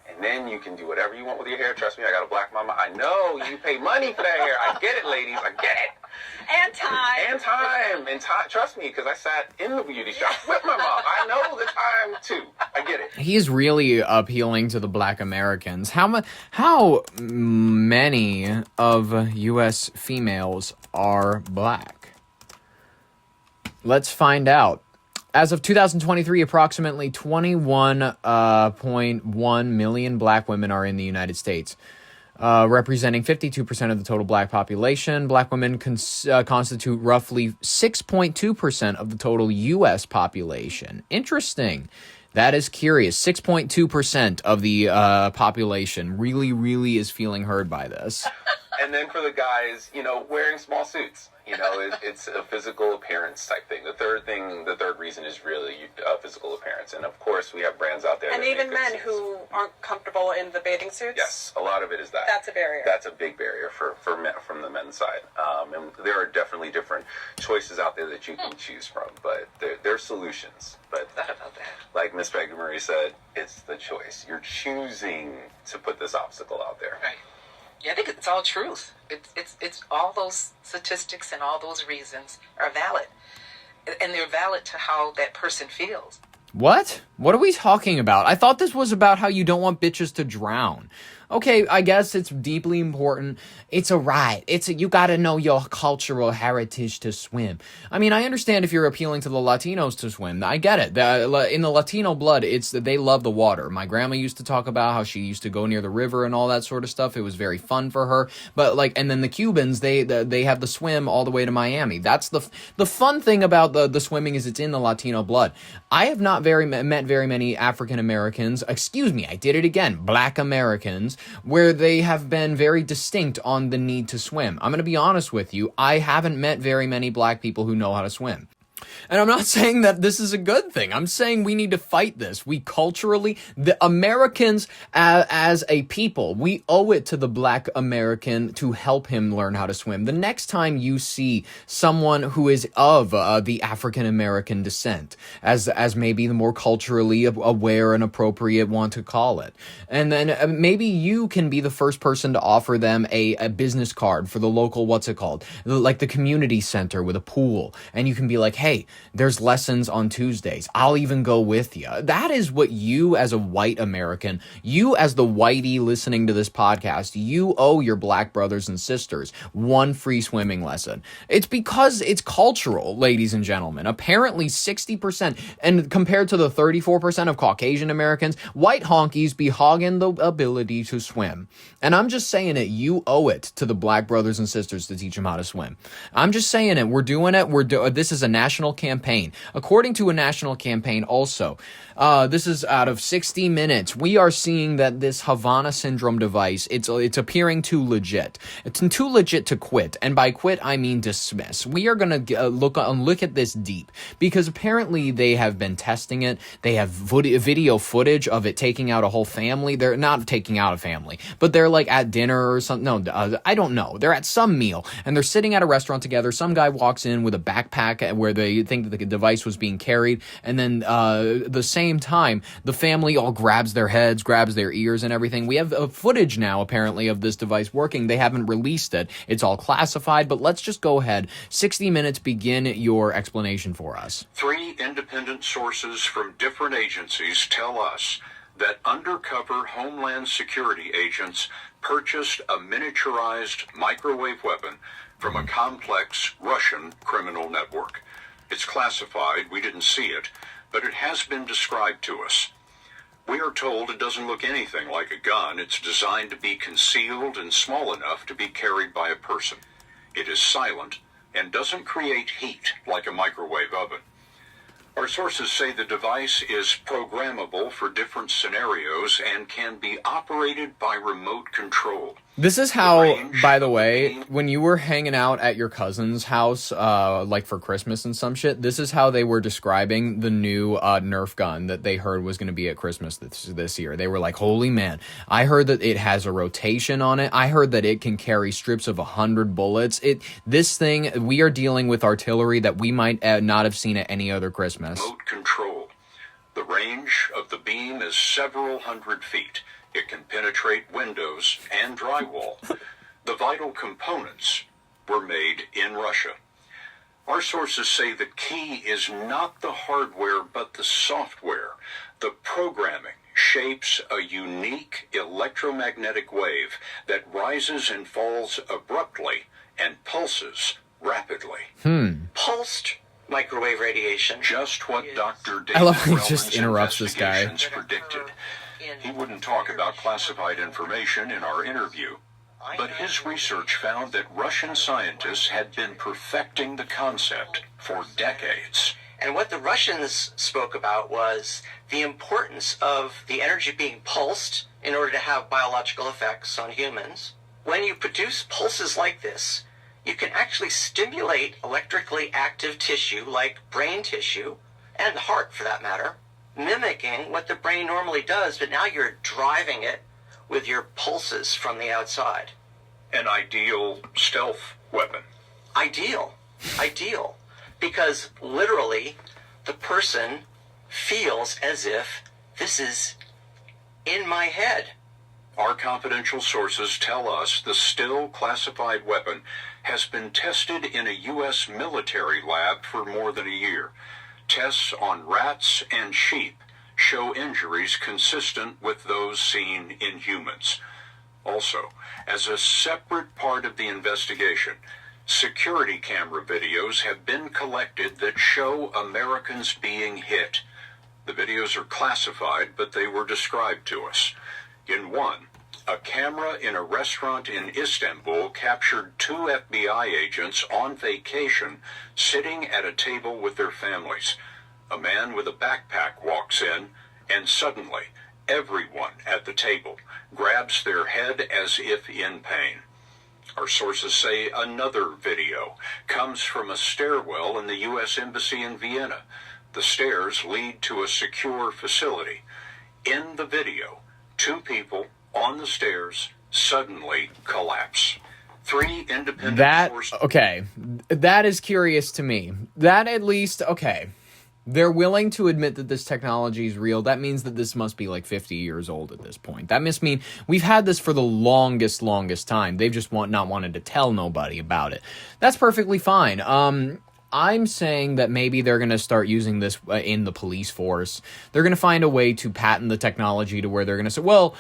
and then you can do whatever you want with your hair. Trust me, I got a black mama. I know you pay money for that hair. I get it, ladies. I get it. And time. And time. Trust me, because I sat in the beauty shop with my mom. I know the time, too. I get it. He's really appealing to the black Americans. How many of U.S. females are black? Let's find out. As of 2023, approximately 21.1 million black women are in the United States, representing 52% of the total black population. Black women constitute roughly 6.2% of the total U.S. population. Interesting. That is curious. 6.2% of the population really is feeling heard by this. And then for the guys, wearing small suits. It's a physical appearance type thing. The third reason is really physical appearance. And of course, we have brands out there. And even men who aren't comfortable in the bathing suits? Yes, a lot of it is that. That's a barrier. That's a big barrier for men, from the men's side. And there are definitely different choices out there that you can choose from. But there are solutions. But like Miss Peggy Marie said, it's the choice. You're choosing to put this obstacle out there. Right. Yeah, I think it's all truth. It's all those statistics and all those reasons are valid. And they're valid to how that person feels. What? What are we talking about? I thought this was about how you don't want bitches to drown. Okay, I guess it's deeply important. It's a right. You gotta know your cultural heritage to swim. I mean, I understand if you're appealing to the Latinos to swim. I get it. In the Latino blood, it's that they love the water. My grandma used to talk about how she used to go near the river and all that sort of stuff. It was very fun for her. But and then the Cubans, they have the swim all the way to Miami. That's the fun thing about the swimming is it's in the Latino blood. I have not met very many African Americans. Excuse me, I did it again. Black Americans, where they have been very distinct on the need to swim. I'm going to be honest with you. I haven't met very many black people who know how to swim. And I'm not saying that this is a good thing. I'm saying we need to fight this. We culturally, the Americans as a people, we owe it to the black American to help him learn how to swim. The next time you see someone who is of the African American descent, as maybe the more culturally aware and appropriate want to call it, and then maybe you can be the first person to offer them a business card for the local, what's it called? Like the community center with a pool. And you can be like, hey, there's lessons on Tuesdays. I'll even go with you. That is what you as a white American, you as the whitey listening to this podcast, you owe your black brothers and sisters one free swimming lesson. It's because it's cultural, ladies and gentlemen. Apparently 60%, and compared to the 34% of Caucasian Americans, white honkies be hogging the ability to swim. And I'm just saying it, you owe it to the black brothers and sisters to teach them how to swim. I'm just saying it, we're doing it, this is a national campaign. According to a national campaign also, this is out of 60 Minutes. We are seeing that this Havana syndrome device, it's appearing too legit. It's too legit to quit. And by quit, I mean dismiss. We are going to look at this deep because apparently they have been testing it. They have video footage of it taking out a whole family. They're not taking out a family, but they're like at dinner or something. No, I don't know. They're at some meal and they're sitting at a restaurant together. Some guy walks in with a backpack where They think that the device was being carried, and then the same time, the family all grabs their heads, grabs their ears and everything. We have footage now, apparently, of this device working. They haven't released it. It's all classified, but let's just go ahead. 60 minutes, begin your explanation for us. 3 independent sources from different agencies tell us that undercover Homeland Security agents purchased a miniaturized microwave weapon from a complex Russian criminal network. It's classified, we didn't see it, but it has been described to us. We are told it doesn't look anything like a gun. It's designed to be concealed and small enough to be carried by a person. It is silent and doesn't create heat like a microwave oven. Our sources say the device is programmable for different scenarios and can be operated by remote control. This is how, by the way, when you were hanging out at your cousin's house, like for Christmas and some shit, this is how they were describing the new Nerf gun that they heard was going to be at Christmas this year. They were like, holy man, I heard that it has a rotation on it. I heard that it can carry strips of 100 bullets. This thing, we are dealing with artillery that we might not have seen at any other Christmas. Remote control. The range of the beam is several hundred feet. It can penetrate windows and drywall. The vital components were made in Russia. Our sources say the key is not the hardware, but the software. The programming shapes a unique electromagnetic wave that rises and falls abruptly and pulses rapidly. Pulsed microwave radiation. Just what Dr. David I love how he Relman's just interrupts this guy. investigations predicted. He wouldn't talk about classified information in our interview, but his research found that Russian scientists had been perfecting the concept for decades. And what the Russians spoke about was the importance of the energy being pulsed in order to have biological effects on humans. When you produce pulses like this, you can actually stimulate electrically active tissue like brain tissue, and the heart for that matter, mimicking what the brain normally does, but now you're driving it with your pulses from the outside. An ideal stealth weapon. Ideal. Because literally, the person feels as if this is in my head. Our confidential sources tell us the still classified weapon has been tested in a U.S. military lab for more than a year. Tests on rats and sheep show injuries consistent with those seen in humans. Also, as a separate part of the investigation, security camera videos have been collected that show Americans being hit. The videos are classified, but they were described to us. In one, a camera in a restaurant in Istanbul captured 2 FBI agents on vacation sitting at a table with their families. A man with a backpack walks in, and suddenly, everyone at the table grabs their head as if in pain. Our sources say another video comes from a stairwell in the U.S. Embassy in Vienna. The stairs lead to a secure facility. In the video, 2 people on the stairs suddenly collapse. 3 independent sources. Okay, that is curious to me. That at least, okay. They're willing to admit that this technology is real. That means that this must be like 50 years old at this point. That must mean we've had this for the longest time. They've just not wanted to tell nobody about it. That's perfectly fine. I'm saying that maybe they're going to start using this in the police force. They're going to find a way to patent the technology to where they're going to say, well,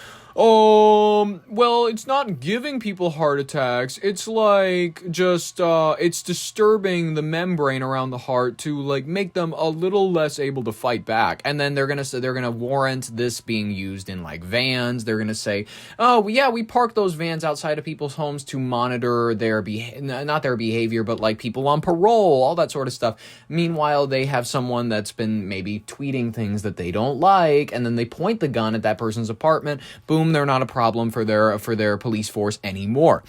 it's not giving people heart attacks. It's like just, it's disturbing the membrane around the heart to like make them a little less able to fight back. And then they're going to say, they're going to warrant this being used in like vans. They're going to say, oh yeah, we park those vans outside of people's homes to monitor their not their behavior, but like people on parole, all that sort of stuff. Meanwhile, they have someone that's been maybe tweeting things that they don't like, and then they point the gun at that person's apartment. Boom, they're not a problem for their police force anymore.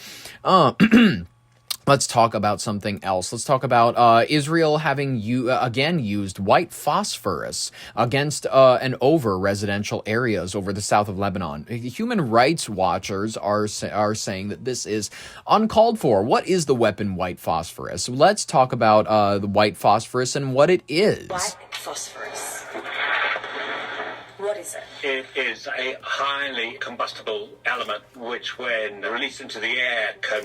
Let's talk about something else. Let's talk about Israel having again used white phosphorus against and over residential areas over the south of Lebanon. Human rights watchers are saying that this is uncalled for. What is the weapon white phosphorus? Let's talk about the white phosphorus and what it is. White phosphorus. What is it? It is a highly combustible element which, when released into the air, can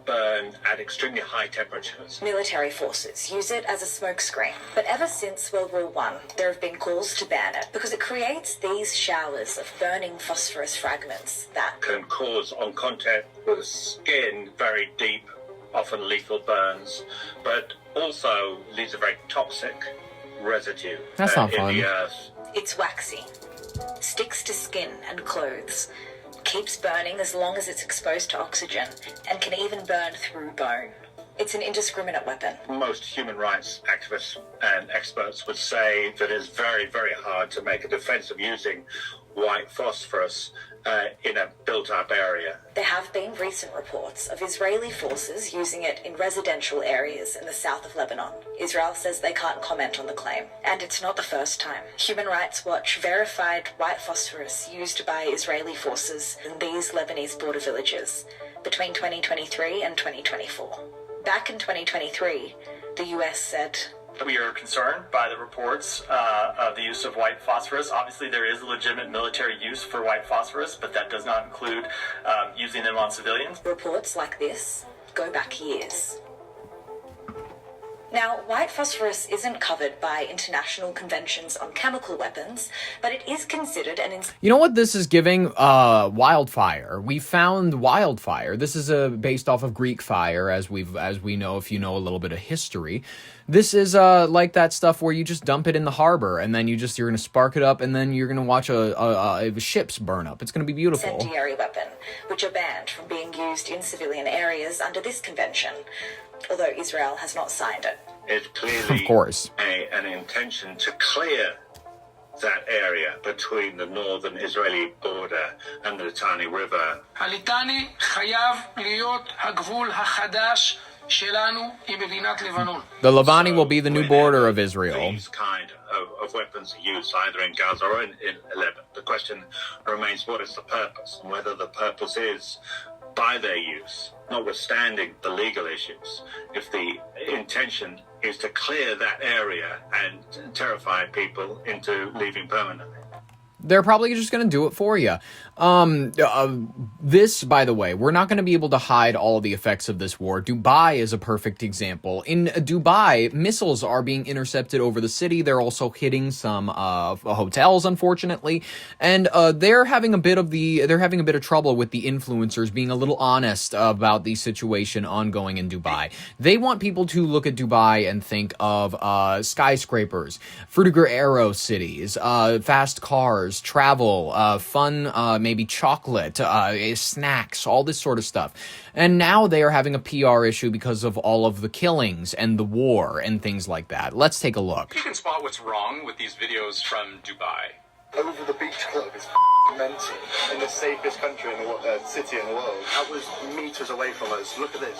burn at extremely high temperatures. Military forces use it as a smokescreen. But ever since World War I, there have been calls to ban it because it creates these showers of burning phosphorus fragments that can cause, on contact with the skin, very deep, often lethal burns, but also leaves a very toxic residue That's not in fun. the earth. it's waxy, sticks to skin and clothes, keeps burning as long as it's exposed to oxygen, and can even burn through bone. It's an indiscriminate weapon. Most human rights activists and experts would say that it's very, very hard to make a defense of using white phosphorus in a built-up area. There have been recent reports of Israeli forces using it in residential areas in the south of Lebanon. Israel says they can't comment on the claim, and it's not the first time. Human Rights Watch verified white phosphorus used by Israeli forces in these Lebanese border villages between 2023 and 2024. Back in 2023, the US said, "We are concerned by the reports of the use of white phosphorus. Obviously, there is legitimate military use for white phosphorus, but that does not include using them on civilians." Reports like this go back years. Now, white phosphorus isn't covered by international conventions on chemical weapons, but it is considered an... You know what this is giving? Wildfire. We found wildfire. This is based off of Greek fire, as we know if you know a little bit of history. This is like that stuff where you just dump it in the harbor, and then you're going to spark it up, and then you're going to watch ships burn up. It's going to be beautiful. Incendiary weapon, which are banned from being used in civilian areas under this convention, although Israel has not signed it. It's clearly of course an intention to clear that area between the northern Israeli border and the Litani River. הליטני חייב להיות הגבול החדש שלנו עם מדינת לבנון. The Levani will be the new border of Israel. These kind of weapons are used either in Gaza or in Lebanon. The question remains, what is the purpose? And whether the purpose is, by their use, notwithstanding the legal issues, if the intention is to clear that area and terrify people into leaving permanently. They're probably just going to do it for you. This, by the way, we're not going to be able to hide all the effects of this war. Dubai is a perfect example. In Dubai, missiles are being intercepted over the city. They're also hitting some hotels, unfortunately, and they're having a bit of trouble with the influencers being a little honest about the situation ongoing in Dubai. They want people to look at Dubai and think of skyscrapers, Fruitiger Aero cities, fast cars, travel, fun, maybe chocolate, snacks, all this sort of stuff. And now they are having a PR issue because of all of the killings and the war and things like that. Let's take a look. You can spot what's wrong with these videos from Dubai. Over the beach club is mental in the safest country in the city in the world. That was meters away from us. Look at this.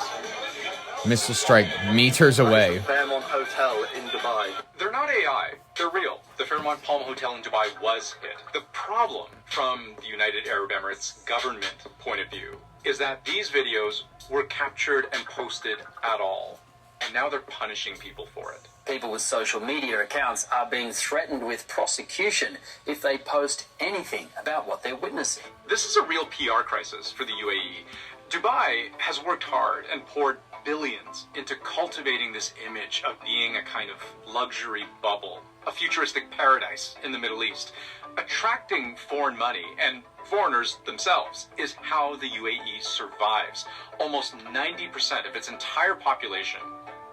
Missile strike meters away. The Fairmont Hotel in Dubai. They're not AI. They're real. The Fairmont Palm Hotel in Dubai was hit. The problem from the United Arab Emirates government point of view is that these videos were captured and posted at all. And now they're punishing people for it. People with social media accounts are being threatened with prosecution if they post anything about what they're witnessing. This is a real PR crisis for the UAE. Dubai has worked hard and poured billions into cultivating this image of being a kind of luxury bubble, a futuristic paradise in the Middle East. Attracting foreign money and foreigners themselves is how the UAE survives. Almost 90% of its entire population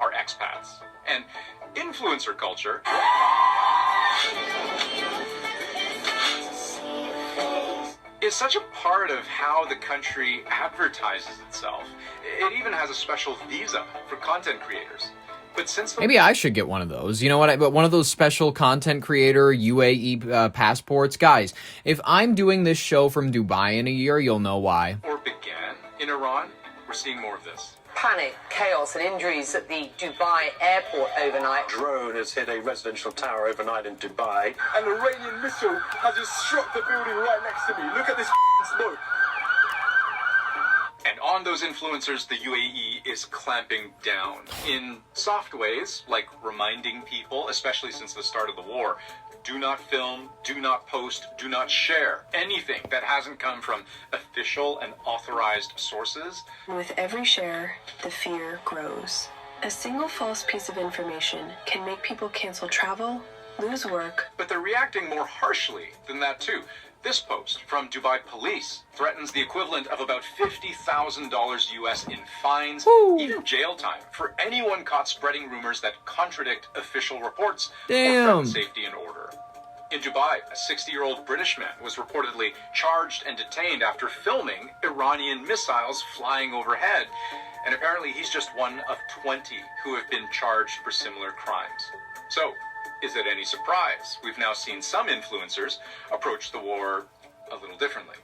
are expats. And influencer culture is such a part of how the country advertises itself. It even has a special visa for content creators. But since Maybe I should get one of those. You know what? But one of those special content creator UAE passports. Guys, if I'm doing this show from Dubai in a year, you'll know why. Or began in Iran, we're seeing more of this. Panic, chaos and injuries at the Dubai airport overnight. Drone has hit a residential tower overnight in Dubai. An Iranian missile has just struck the building right next to me. Look at this smoke. And on those influencers, the UAE is clamping down in soft ways, like reminding people, especially since the start of the war, do not film, do not post, do not share anything that hasn't come from official and authorized sources. With every share, the fear grows. A single false piece of information can make people cancel travel, lose work. But they're reacting more harshly than that too. This post from Dubai police threatens the equivalent of about $50,000 US in fines, even jail time, for anyone caught spreading rumors that contradict official reports or threaten safety and order. In Dubai, a 60-year-old British man was reportedly charged and detained after filming Iranian missiles flying overhead. And apparently he's just one of 20 who have been charged for similar crimes. So, is it any surprise we've now seen some influencers approach the war a little differently?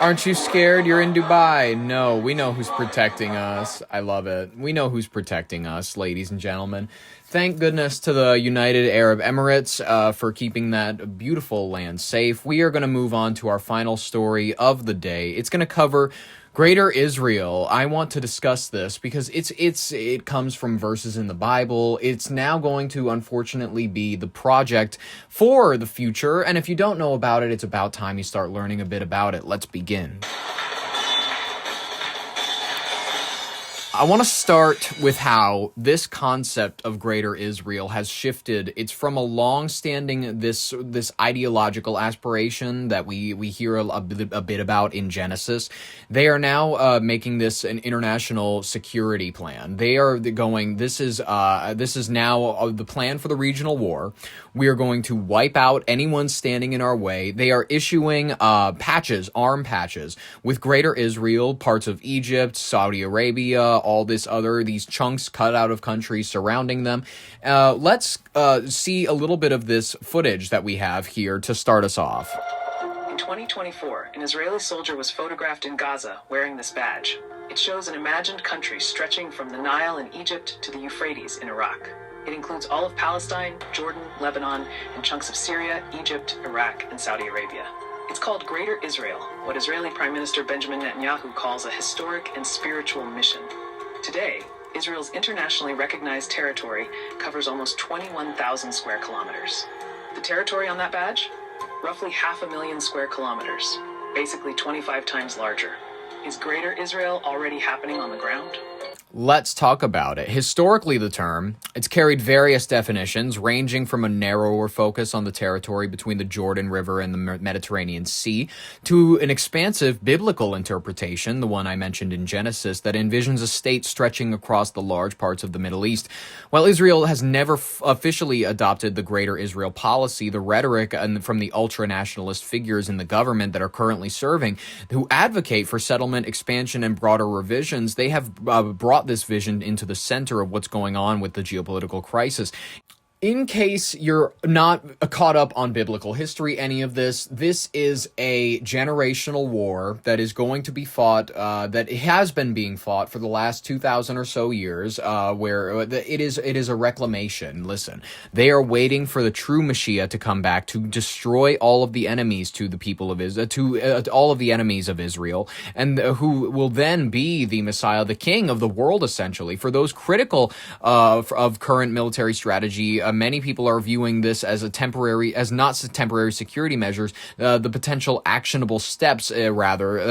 Aren't you scared? You're in Dubai. No, we know who's protecting us. I love it. We know who's protecting us, ladies and gentlemen. Thank goodness to the United Arab Emirates for keeping that beautiful land safe. We are going to move on to our final story of the day. It's going to cover Greater Israel. I want to discuss this because it comes from verses in the Bible. It's now going to unfortunately be the project for the future. And if you don't know about it, it's about time you start learning a bit about it. Let's begin. I want to start with how this concept of Greater Israel has shifted. It's from a long-standing this ideological aspiration that we hear a bit about in Genesis. They are now making this an international security plan. They are going. This is now the plan for the regional war. We are going to wipe out anyone standing in our way. They are issuing arm patches with Greater Israel, parts of Egypt, Saudi Arabia, all these chunks cut out of countries surrounding them. Let's see a little bit of this footage that we have here to start us off. In 2024, an Israeli soldier was photographed in Gaza wearing this badge. It shows an imagined country stretching from the Nile in Egypt to the Euphrates in Iraq. It includes all of Palestine, Jordan, Lebanon, and chunks of Syria, Egypt, Iraq, and Saudi Arabia. It's called Greater Israel, what Israeli Prime Minister Benjamin Netanyahu calls a historic and spiritual mission. Today, Israel's internationally recognized territory covers almost 21,000 square kilometers. The territory on that badge? Roughly 500,000 square kilometers, basically 25 times larger. Is Greater Israel already happening on the ground? Let's talk about it. Historically, the term, it's carried various definitions, ranging from a narrower focus on the territory between the Jordan River and the Mediterranean Sea, to an expansive biblical interpretation, the one I mentioned in Genesis, that envisions a state stretching across the large parts of the Middle East. While Israel has never officially adopted the Greater Israel policy, the rhetoric from the ultra-nationalist figures in the government that are currently serving, who advocate for settlement, expansion, and broader revisions, they have brought this vision into the center of what's going on with the geopolitical crisis. In case you're not caught up on biblical history, any of this is a generational war that is going to be fought, that has been being fought for the last 2,000 or so years, where it is a reclamation. Listen, they are waiting for the true Mashiach to come back to destroy all of the enemies to the people of Israel, all of the enemies of Israel, and who will then be the Messiah, the King of the world, essentially. For those critical of current military strategy, many people are viewing this as not temporary security measures, the potential actionable steps,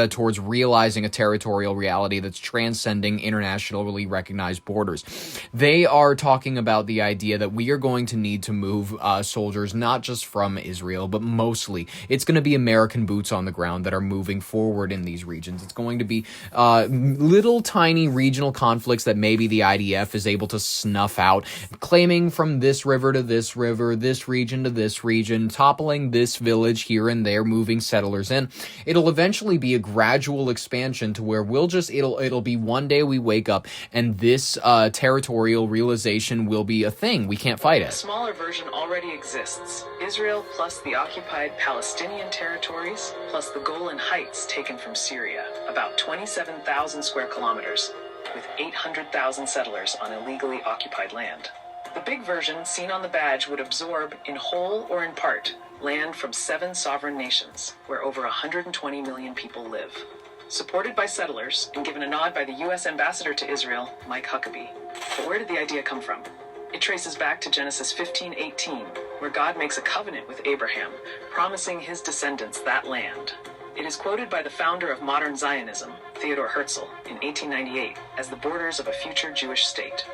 towards realizing a territorial reality that's transcending internationally recognized borders. They are talking about the idea that we are going to need to move soldiers not just from Israel, but mostly it's going to be American boots on the ground that are moving forward in these regions. It's going to be little tiny regional conflicts that maybe the IDF is able to snuff out, claiming from this river to this river, this region to this region, toppling this village here and there, moving settlers in. It'll eventually be a gradual expansion to where it'll be one day we wake up and this territorial realization will be a thing. We can't fight A it. smaller version already exists. Israel plus the occupied Palestinian territories plus the Golan Heights taken from Syria, about 27,000 square kilometers, with 800,000 settlers on illegally occupied land. The big version, seen on the badge, would absorb, in whole or in part, land from 7 sovereign nations, where over 120 million people live. Supported by settlers, and given a nod by the U.S. ambassador to Israel, Mike Huckabee. But where did the idea come from? It traces back to Genesis 15:18, where God makes a covenant with Abraham, promising his descendants that land. It is quoted by the founder of modern Zionism, Theodor Herzl, in 1898, as the borders of a future Jewish state.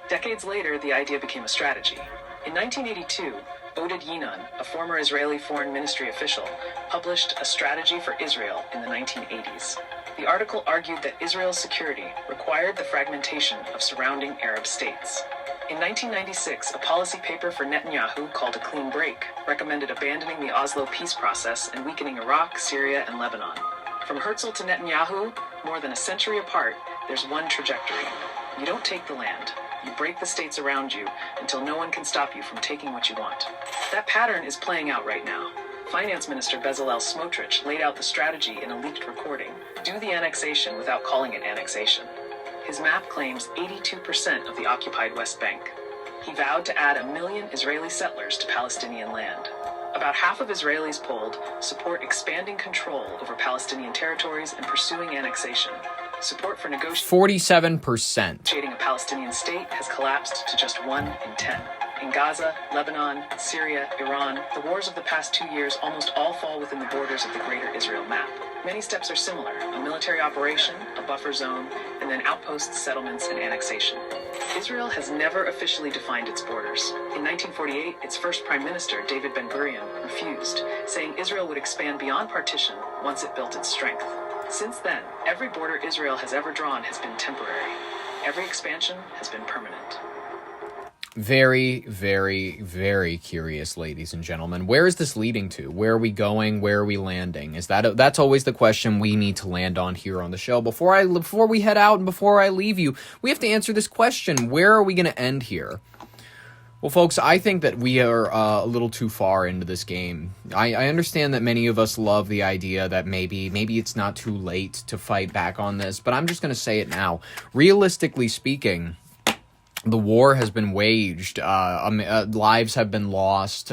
Decades later, the idea became a strategy. In 1982, Oded Yinon, a former Israeli foreign ministry official, published A Strategy for Israel in the 1980s. The article argued that Israel's security required the fragmentation of surrounding Arab states. In 1996, a policy paper for Netanyahu called A Clean Break recommended abandoning the Oslo peace process and weakening Iraq, Syria, and Lebanon. From Herzl to Netanyahu, more than a century apart, there's one trajectory. You don't take the land. You break the states around you until no one can stop you from taking what you want. That pattern is playing out right now. Finance Minister Bezalel Smotrich laid out the strategy in a leaked recording. Do the annexation without calling it annexation. His map claims 82% of the occupied West Bank. He vowed to add 1 million Israeli settlers to Palestinian land. About half of Israelis polled support expanding control over Palestinian territories and pursuing annexation. Support for negotiating 47%. a Palestinian state has collapsed to just 1 in 10. In Gaza, Lebanon, Syria, Iran, the wars of the past 2 years almost all fall within the borders of the Greater Israel map. Many steps are similar: a military operation, a buffer zone, and then outposts, settlements, and annexation. Israel has never officially defined its borders. In 1948, its first prime minister, David Ben-Gurion, refused, saying Israel would expand beyond partition once it built its strength. Since then, every border Israel has ever drawn has been temporary. Every expansion has been permanent. Very, very, very curious, ladies and gentlemen. Where is this leading to? Where are we going? Where are we landing? That's always the question we need to land on here on the show. Before we head out and before I leave you, we have to answer this question. Where are we going to end here? Well, folks, I think that we are a little too far into this game. I understand that many of us love the idea that maybe it's not too late to fight back on this, but I'm just going to say it now. Realistically speaking, the war has been waged, lives have been lost,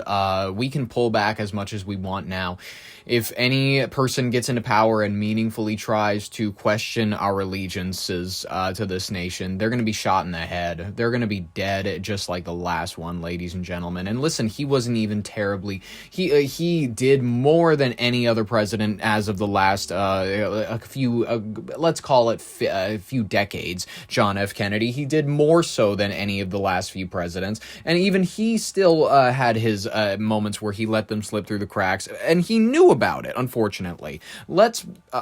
we can pull back as much as we want now. If any person gets into power and meaningfully tries to question our allegiances to this nation, they're going to be shot in the head. They're going to be dead just like the last one, ladies and gentlemen. And listen, he wasn't even terribly... He did more than any other president as of the last let's call it a few decades. John F. Kennedy, he did more so than any of the last few presidents. And even he still had his moments where he let them slip through the cracks. And he knew about it, unfortunately.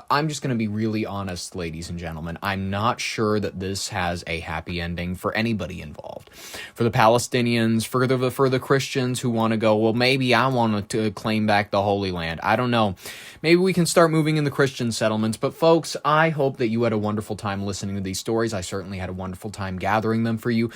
I'm just going to be really honest, ladies and gentlemen. I'm not sure that this has a happy ending for anybody involved. For the Palestinians, for the Christians who want to go, well, maybe I want to claim back the Holy Land. I don't know. Maybe we can start moving in the Christian settlements. But folks, I hope that you had a wonderful time listening to these stories. I certainly had a wonderful time gathering them for you.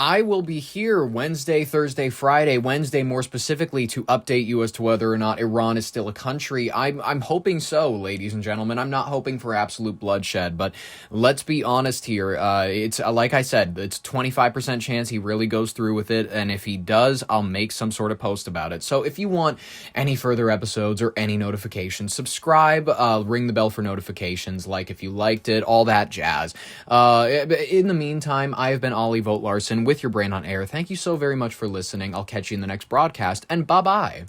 I will be here Wednesday, Thursday, Friday, Wednesday more specifically, to update you as to whether or not Iran is still a country. I'm hoping so, ladies and gentlemen. I'm not hoping for absolute bloodshed, but let's be honest here. It's like I said, it's 25% chance he really goes through with it, and if he does, I'll make some sort of post about it. So if you want any further episodes or any notifications, subscribe, ring the bell for notifications, like if you liked it, all that jazz. In the meantime, I have been Ollie Vogt Larson with your brain on air. Thank you so very much for listening. I'll catch you in the next broadcast, and bye-bye.